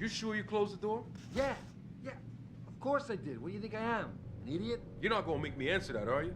You sure you closed the door? Yeah. Of course I did. What do you think I am? An idiot? You're not gonna make me answer that, are you?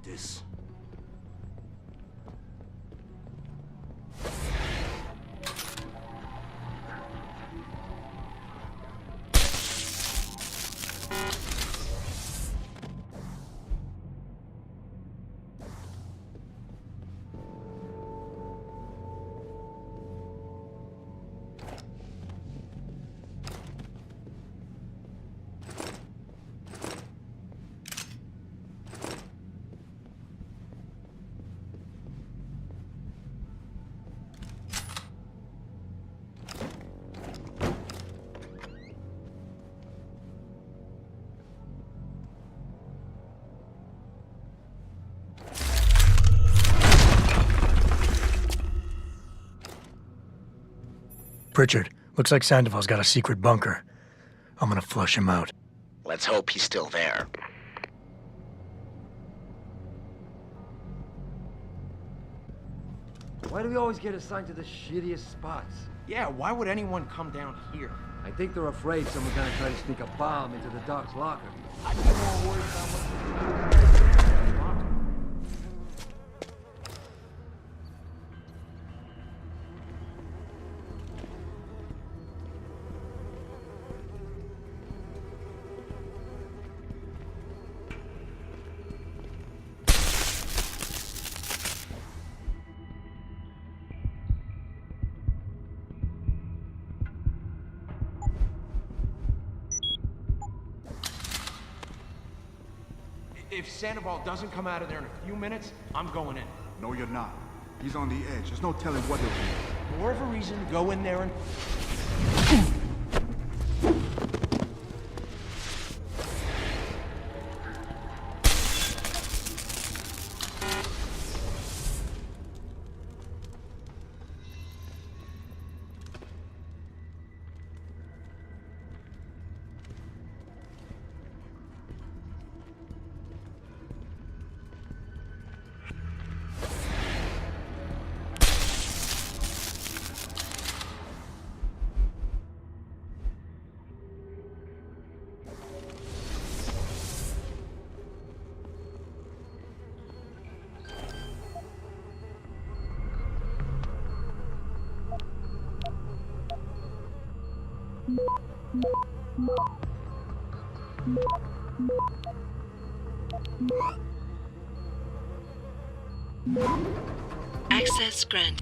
This. Pritchard, looks like Sandoval's got a secret bunker. I'm gonna flush him out. Let's hope he's still there. Why do we always get assigned to the shittiest spots? Yeah, why would anyone come down here? I think they're afraid someone's gonna try to sneak a bomb into the doc's locker. I'd be more worried about what they're doing. If Sandoval doesn't come out of there in a few minutes, I'm going in. No, you're not. He's on the edge. There's no telling what he'll do. More of a reason to go in there and... Access granted.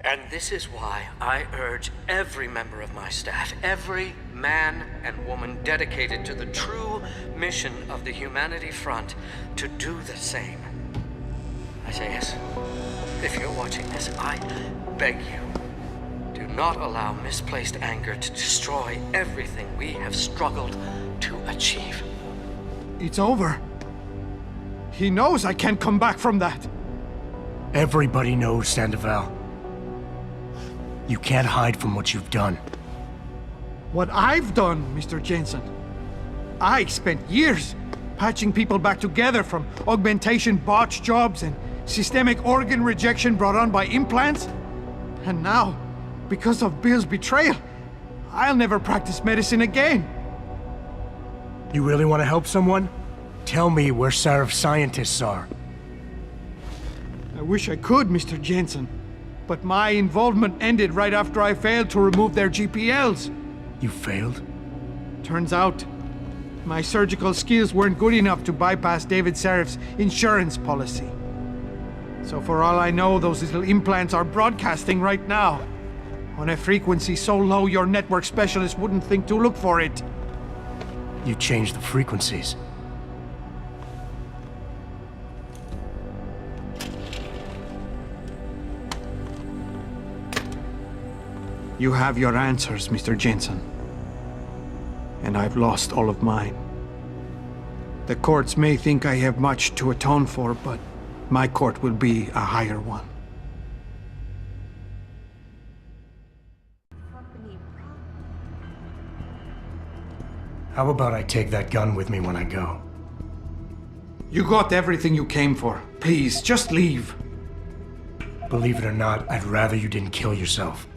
And this is why I urge every member of my staff, every man and woman dedicated to the true mission of the Humanity Front, to do the same. I say yes. If you're watching this, I beg you, do not allow misplaced anger to destroy everything we have struggled to achieve. It's over. He knows I can't come back from that. Everybody knows, Sandoval. You can't hide from what you've done. What I've done, Mr. Jensen. I spent years patching people back together from augmentation botch jobs and systemic organ rejection brought on by implants. And now, because of Bill's betrayal, I'll never practice medicine again. You really want to help someone? Tell me where Sarif's scientists are. I wish I could, Mr. Jensen. But my involvement ended right after I failed to remove their GPLs. You failed? Turns out, my surgical skills weren't good enough to bypass David Serif's insurance policy. So for all I know, those little implants are broadcasting right now, on a frequency so low your network specialist wouldn't think to look for it. You changed the frequencies. You have your answers, Mr. Jensen. And I've lost all of mine. The courts may think I have much to atone for, but my court will be a higher one. How about I take that gun with me when I go? You got everything you came for. Please, just leave. Believe it or not, I'd rather you didn't kill yourself.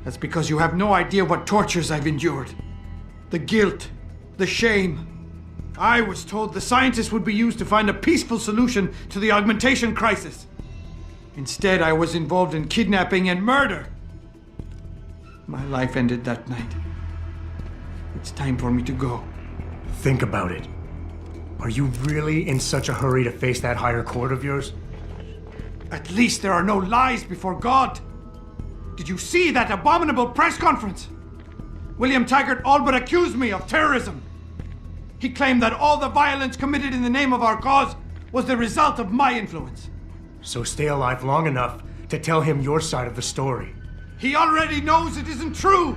That's because you have no idea what tortures I've endured. The guilt, the shame. I was told the scientists would be used to find a peaceful solution to the augmentation crisis. Instead, I was involved in kidnapping and murder. My life ended that night. It's time for me to go. Think about it. Are you really in such a hurry to face that higher court of yours? At least there are no lies before God. Did you see that abominable press conference? William Taggart all but accused me of terrorism. He claimed that all the violence committed in the name of our cause was the result of my influence. So stay alive long enough to tell him your side of the story. He already knows it isn't true.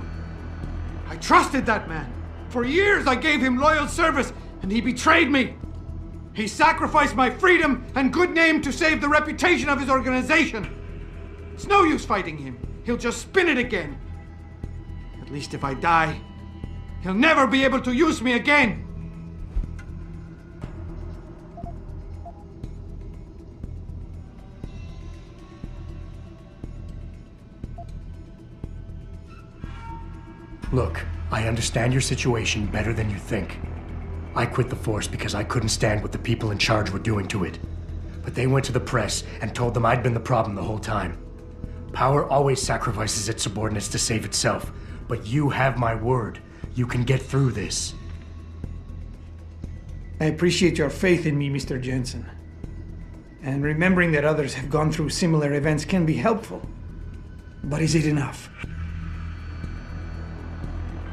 I trusted that man. For years I gave him loyal service, and he betrayed me. He sacrificed my freedom and good name to save the reputation of his organization. It's no use fighting him. He'll just spin it again. At least if I die, he'll never be able to use me again. Look, I understand your situation better than you think. I quit the force because I couldn't stand what the people in charge were doing to it. But they went to the press and told them I'd been the problem the whole time. Power always sacrifices its subordinates to save itself, but you have my word. You can get through this. I appreciate your faith in me, Mr. Jensen. And remembering that others have gone through similar events can be helpful. But is it enough?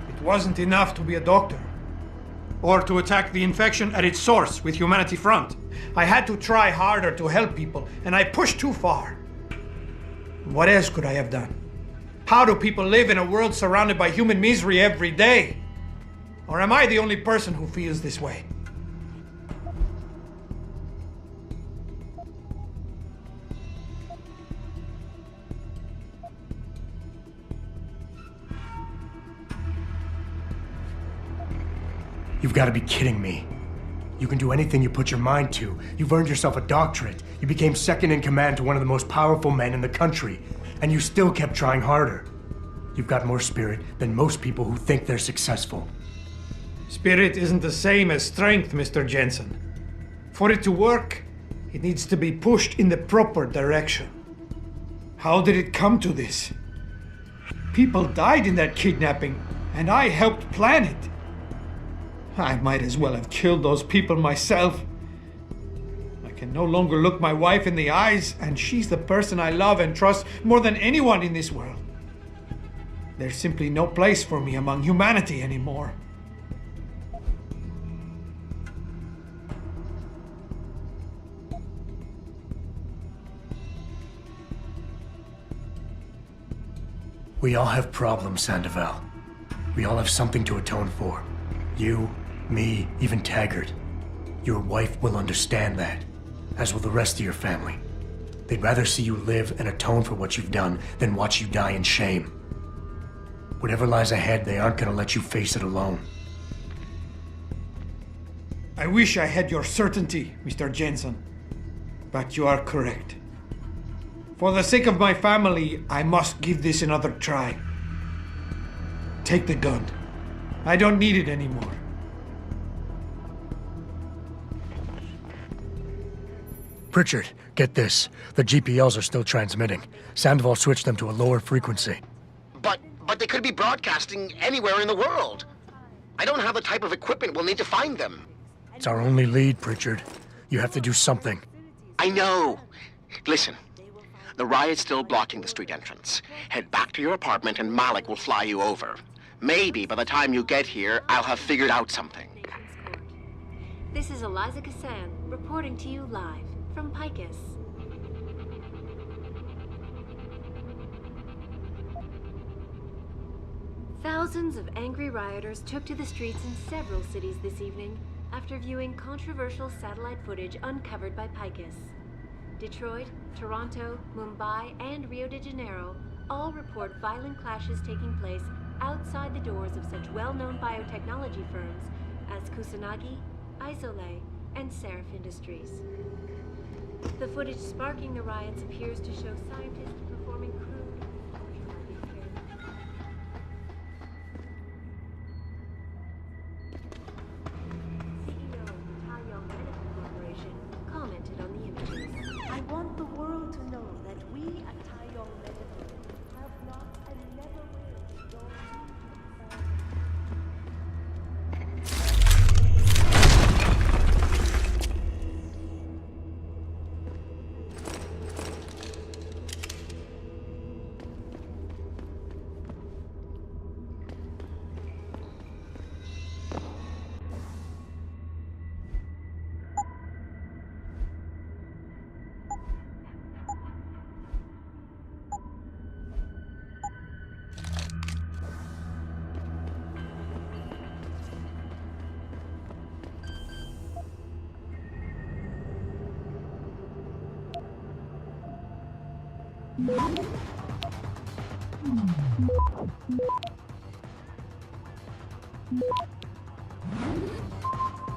It wasn't enough to be a doctor. Or to attack the infection at its source with Humanity Front. I had to try harder to help people, and I pushed too far. What else could I have done? How do people live in a world surrounded by human misery every day? Or am I the only person who feels this way? You've got to be kidding me. You can do anything you put your mind to. You've earned yourself a doctorate. You became second in command to one of the most powerful men in the country. And you still kept trying harder. You've got more spirit than most people who think they're successful. Spirit isn't the same as strength, Mr. Jensen. For it to work, it needs to be pushed in the proper direction. How did it come to this? People died in that kidnapping, and I helped plan it. I might as well have killed those people myself. I can no longer look my wife in the eyes, and she's the person I love and trust more than anyone in this world. There's simply no place for me among humanity anymore. We all have problems, Sandoval. We all have something to atone for. You, me, even Taggart. Your wife will understand that, as will the rest of your family. They'd rather see you live and atone for what you've done than watch you die in shame. Whatever lies ahead, they aren't gonna let you face it alone. I wish I had your certainty, Mr. Jensen. But you are correct. For the sake of my family, I must give this another try. Take the gun. I don't need it anymore. Pritchard, get this. The GPLs are still transmitting. Sandoval switched them to a lower frequency. But they could be broadcasting anywhere in the world. I don't have the type of equipment we'll need to find them. It's our only lead, Pritchard. You have to do something. I know. Listen, the riot's still blocking the street entrance. Head back to your apartment and Malik will fly you over. Maybe by the time you get here, I'll have figured out something. This is Eliza Kassan, reporting to you live from Picus. Thousands of angry rioters took to the streets in several cities this evening after viewing controversial satellite footage uncovered by Picus. Detroit, Toronto, Mumbai, and Rio de Janeiro all report violent clashes taking place outside the doors of such well-known biotechnology firms as Kusanagi, Isole, and Seraph Industries. The footage sparking the riots appears to show scientists performing crude, ultra-light experiments. CEO of the Taiyong Medical Corporation commented on the images. I want the world to know that we at Taiyong Medical have not and never will go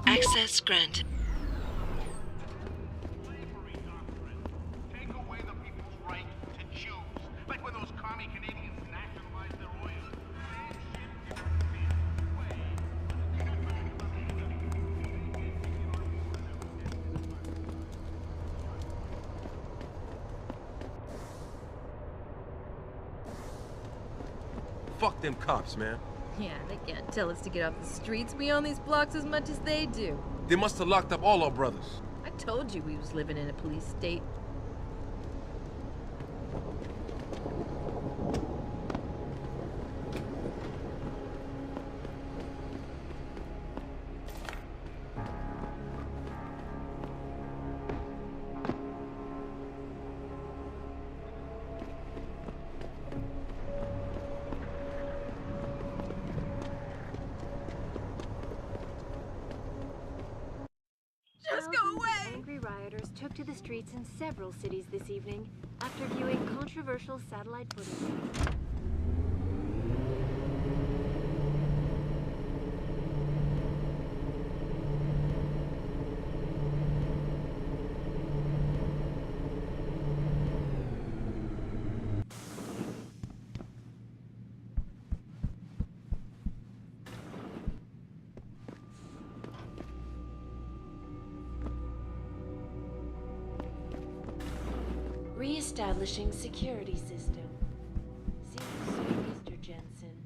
Access granted. Take away the people's right to choose. Like when those commie Canadians nationalized their oil. Fuck them cops, man. Yeah, they can't tell us to get off the streets. We own these blocks as much as they do. They must have locked up all our brothers. I told you we was living in a police state. Took to the streets in several cities this evening after viewing controversial satellite footage. Re-establishing security system. See you soon, Mr. Jensen.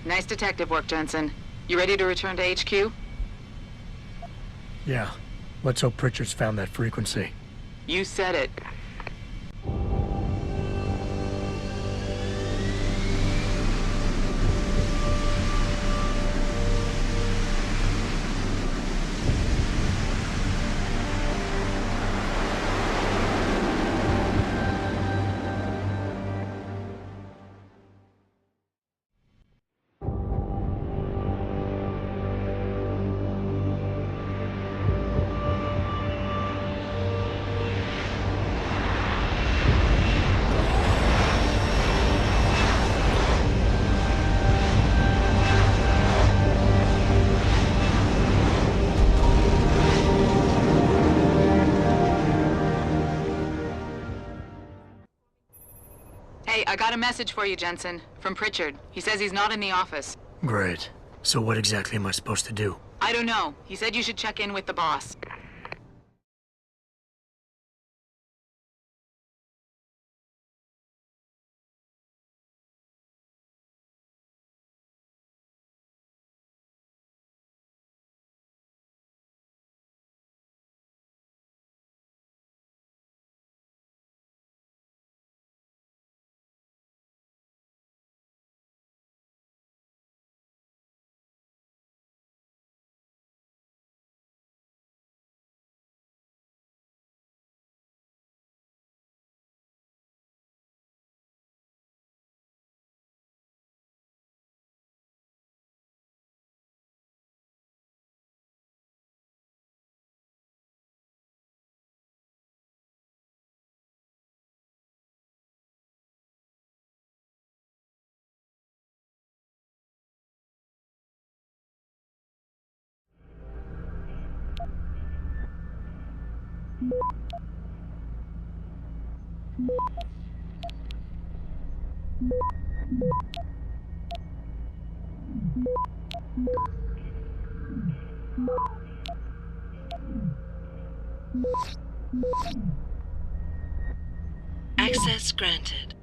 Nice detective work, Jensen. You ready to return to HQ? Yeah. Let's hope Pritchard's found that frequency. You said it. I got a message for you, Jensen. From Pritchard. He says he's not in the office. Great. So what exactly am I supposed to do? I don't know. He said you should check in with the boss. Access granted.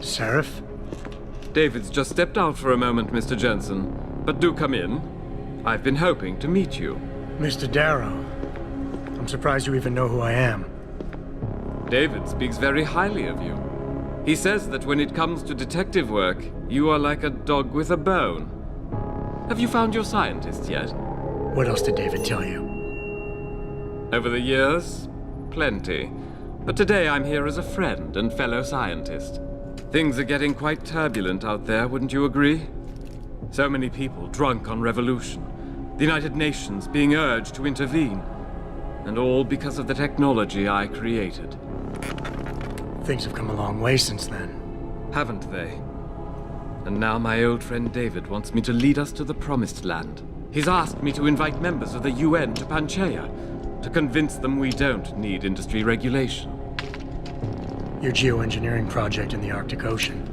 Seraph? David's just stepped out for a moment, Mr. Jensen. But do come in. I've been hoping to meet you. Mr. Darrow, I'm surprised you even know who I am. David speaks very highly of you. He says that when it comes to detective work, you are like a dog with a bone. Have you found your scientist yet? What else did David tell you? Over the years, plenty. But today I'm here as a friend and fellow scientist. Things are getting quite turbulent out there, wouldn't you agree? So many people drunk on revolution. The United Nations being urged to intervene. And all because of the technology I created. Things have come a long way since then. Haven't they? And now my old friend David wants me to lead us to the Promised Land. He's asked me to invite members of the UN to Panchaea, to convince them we don't need industry regulation. Your geoengineering project in the Arctic Ocean.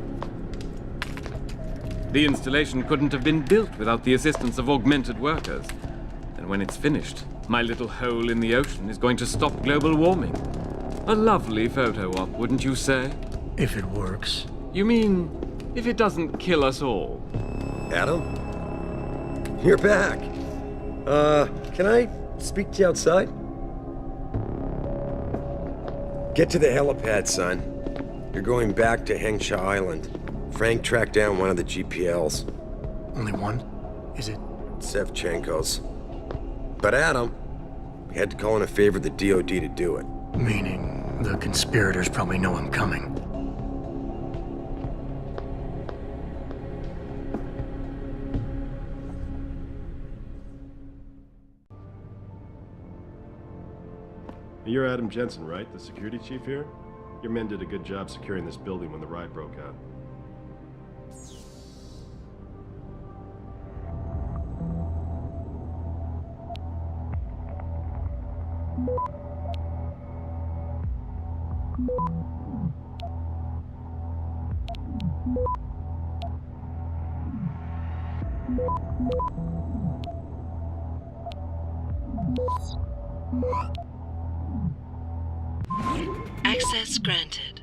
The installation couldn't have been built without the assistance of augmented workers. And when it's finished, my little hole in the ocean is going to stop global warming. A lovely photo op, wouldn't you say? If it works. You mean, if it doesn't kill us all? Adam? You're back. Can I speak to you outside? Get to the helipad, son. You're going back to Hengsha Island. Frank tracked down one of the GPLs. Only one? Is it? Sevchenko's. But Adam, we had to call in a favor of the DOD to do it. Meaning, the conspirators probably know I'm coming. You're Adam Jensen, right? The security chief here? Your men did a good job securing this building when the riot broke out. Access granted.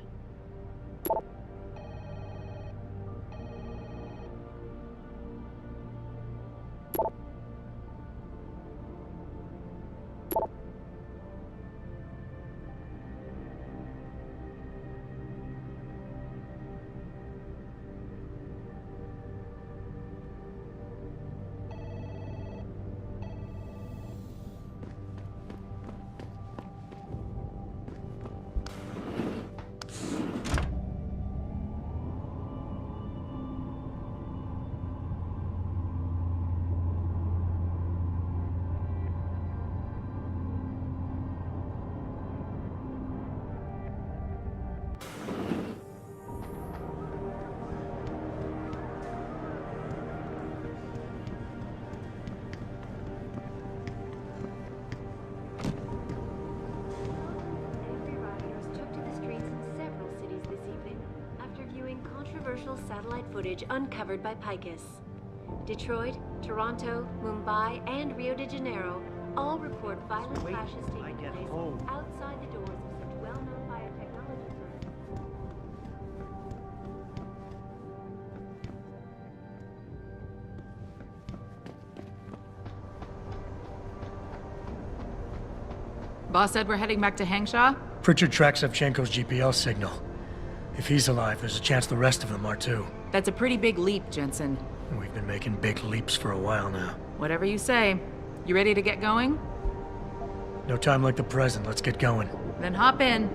satellite footage uncovered by Picus. Detroit, Toronto, Mumbai, and Rio de Janeiro all report violent clashes taking place outside the doors of such well-known biotechnology firms. Boss said we're heading back to Hangshaw? Pritchard tracked Savchenko's GPL signal. If he's alive, there's a chance the rest of them are too. That's a pretty big leap, Jensen. We've been making big leaps for a while now. Whatever you say. You ready to get going? No time like the present. Let's get going. Then hop in.